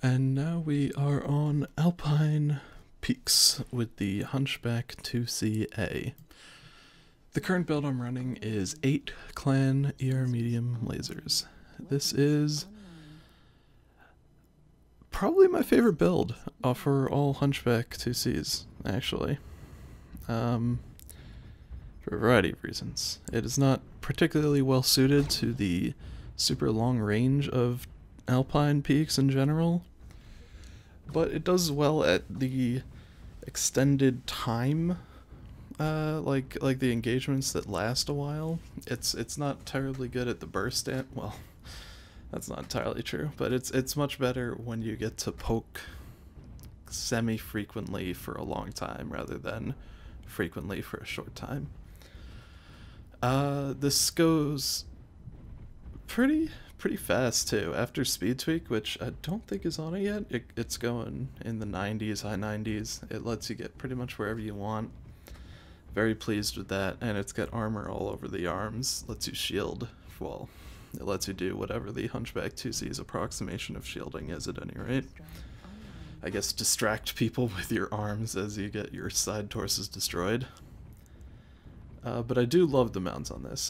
And now we are on Alpine Peaks with the HBK-IIC-A. The current build I'm running is 8 clan ER medium lasers. This is probably my favorite build for all HBK-IICs, actually. For a variety of reasons. It is not particularly well suited to the super long range of Alpine peaks in general, but it does well at the extended time, like the engagements that last a while. It's not terribly good at the burst well, that's not entirely true, but it's much better when you get to poke semi-frequently for a long time rather than frequently for a short time. This goes pretty fast too. After speed tweak, which I don't think is on it yet, it's going in the 90s, high 90s. It lets you get pretty much wherever you want. Very pleased with that, and it's got armor all over the arms. Lets you shield. Well, it lets you do whatever the HBK-IIC's approximation of shielding is at any rate. I guess distract people with your arms as you get your side torsos destroyed. But I do love the mounts on this.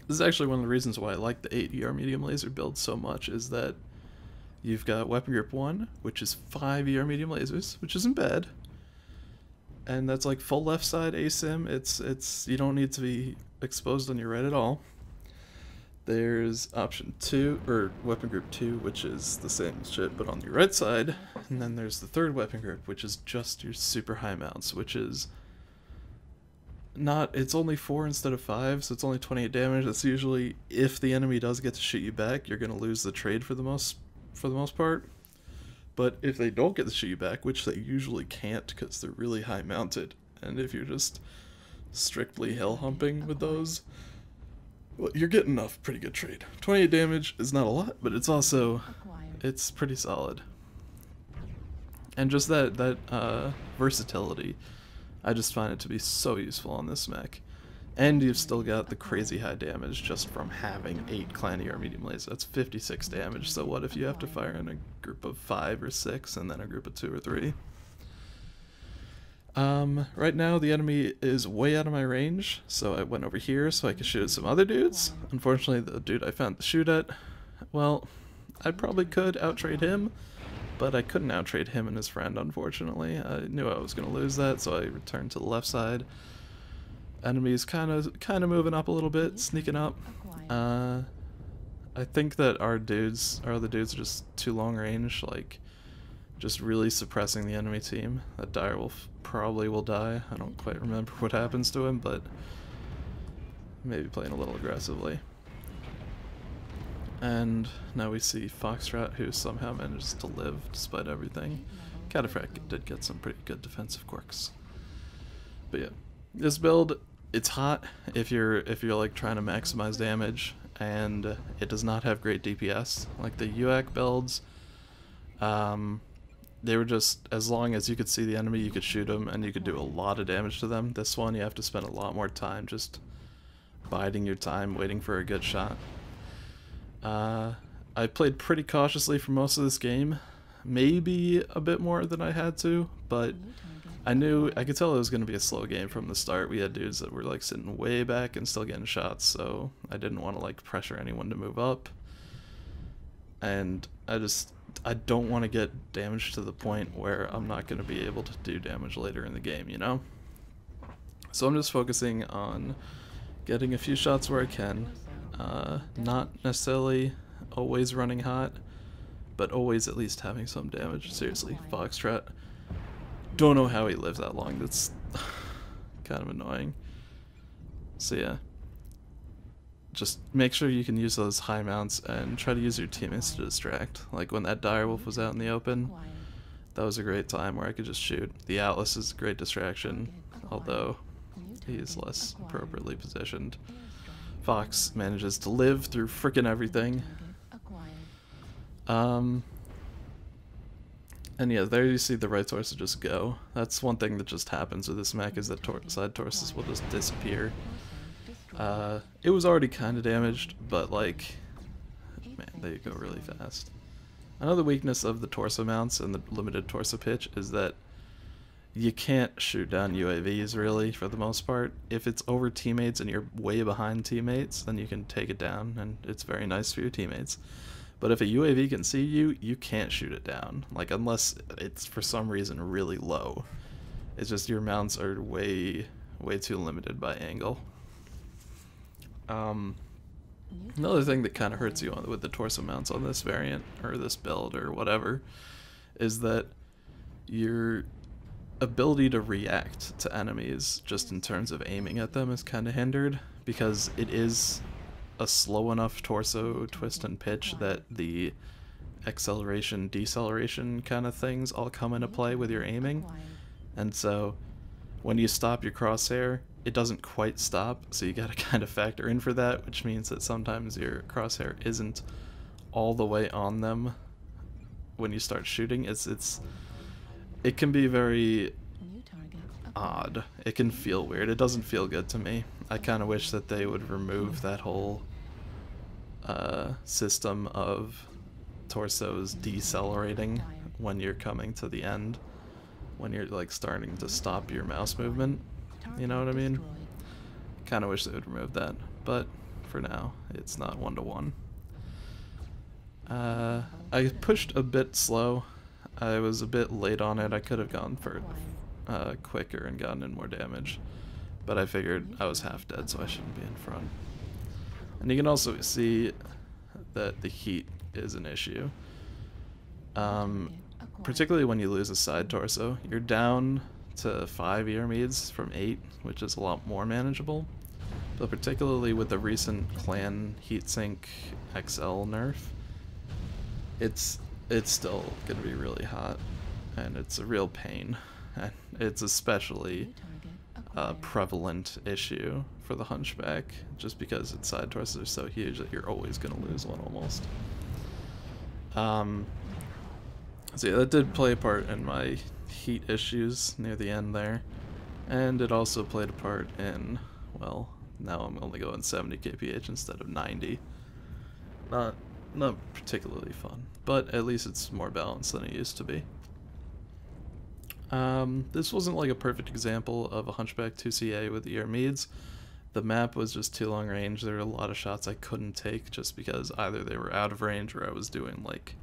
This is actually one of the reasons why I like the 8 ER medium laser build so much, is that you've got weapon group 1, which is 5 ER medium lasers, which isn't bad. And that's like full left side asym. It's you don't need to be exposed on your right at all. There's option 2, or weapon group 2, which is the same shit but on your right side. And then there's the third weapon group, which is just your super high mounts, which is it's only 4 instead of 5, so it's only 28 damage. That's usually, if the enemy does get to shoot you back, you're gonna lose the trade for the most part. But if they don't get to shoot you back, which they usually can't because they're really high mounted, and if you're just strictly hell humping with those, well, you're getting enough pretty good trade. 28 damage is not a lot, but it's also, it's pretty solid. And just that versatility, I just find it to be so useful on this mech. And you've still got the crazy high damage just from having 8 clan ER medium lasers. That's 56 damage, so what if you have to fire in a group of 5 or 6 and then a group of 2 or 3? Right now the enemy is way out of my range, so I went over here so I could shoot at some other dudes. Unfortunately, the dude I found to shoot at, well, I probably could outtrade him, but I couldn't outtrade him and his friend, unfortunately. I knew I was going to lose that, so I returned to the left side. Enemy's kind of moving up a little bit, sneaking up. I think that our other dudes are just too long range, like, just really suppressing the enemy team. That direwolf probably will die. I don't quite remember what happens to him, but maybe playing a little aggressively. And now we see Foxtrot, who somehow manages to live despite everything. Cataphract did get some pretty good defensive quirks. But yeah, this build, it's hot if you're like trying to maximize damage, and it does not have great DPS. Like the UAC builds, they were just, as long as you could see the enemy, you could shoot them, and you could do a lot of damage to them. This one, you have to spend a lot more time just biding your time, waiting for a good shot. I played pretty cautiously for most of this game, maybe a bit more than I had to, but I could tell it was going to be a slow game from the start. We had dudes that were like sitting way back and still getting shots, so I didn't want to like pressure anyone to move up. And I don't want to get damage to the point where I'm not going to be able to do damage later in the game, you know? So I'm just focusing on getting a few shots where I can. Not necessarily always running hot, but always at least having some damage. Seriously, Foxtrot, don't know how he lives that long. That's kind of annoying. So yeah, just make sure you can use those high mounts and try to use your teammates to distract. Like when that direwolf was out in the open, that was a great time where I could just shoot. The Atlas is a great distraction, although he is less appropriately positioned. Fox manages to live through frickin' everything. And yeah, there you see the right torso just go. That's one thing that just happens with this mech, is that side torsos will just disappear. It was already kind of damaged, but like, man, they go really fast. Another weakness of the torso mounts and the limited torso pitch is that you can't shoot down UAVs really for the most part. If it's over teammates and you're way behind teammates, then you can take it down and it's very nice for your teammates. But if a UAV can see you, you can't shoot it down. Like, unless it's for some reason really low. It's just your mounts are way too limited by angle. Another thing that kind of hurts you with the torso mounts on this variant, or this build, or whatever, is that your ability to react to enemies, just in terms of aiming at them, is kind of hindered, because it is a slow enough torso twist and pitch that the acceleration, deceleration kind of things all come into play with your aiming. And so when you stop your crosshair, it doesn't quite stop, so you gotta kind of factor in for that, which means that sometimes your crosshair isn't all the way on them when you start shooting. It can be very odd. It can feel weird. It doesn't feel good to me. I kind of wish that they would remove that whole system of torsos decelerating when you're coming to the end, when you're like starting to stop your mouse movement. You know what I mean? Kind of wish they would remove that, but for now, it's not 1-to-1. I pushed a bit slow. I was a bit late on it. I could have gone for quicker and gotten in more damage, but I figured I was half dead, so I shouldn't be in front. And you can also see that the heat is an issue. Particularly when you lose a side torso. You're down to 5 ER meads from 8, which is a lot more manageable. But particularly with the recent clan heatsink XL nerf, it's still gonna be really hot, and it's a real pain. And it's especially a prevalent issue for the Hunchback, just because its side torsos are so huge that you're always gonna lose one almost. So yeah, that did play a part in my heat issues near the end there, and it also played a part in, well, now I'm only going 70 kph instead of 90. Not particularly fun, but at least it's more balanced than it used to be. This wasn't like a perfect example of a Hunchback 2CA with ER meads. The map was just too long range. There were a lot of shots I couldn't take just because either they were out of range or I was doing like,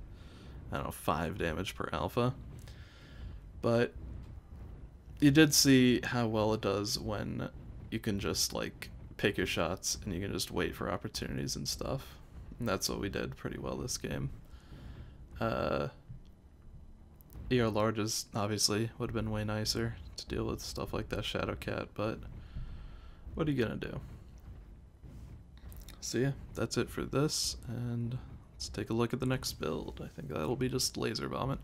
I don't know, 5 damage per alpha. But you did see how well it does when you can just like pick your shots and you can just wait for opportunities and stuff. And that's what we did pretty well this game. ER larges obviously would have been way nicer to deal with stuff like that Shadowcat, but what are you gonna do? So yeah, that's it for this, and let's take a look at the next build. I think that'll be just Laser Vomit.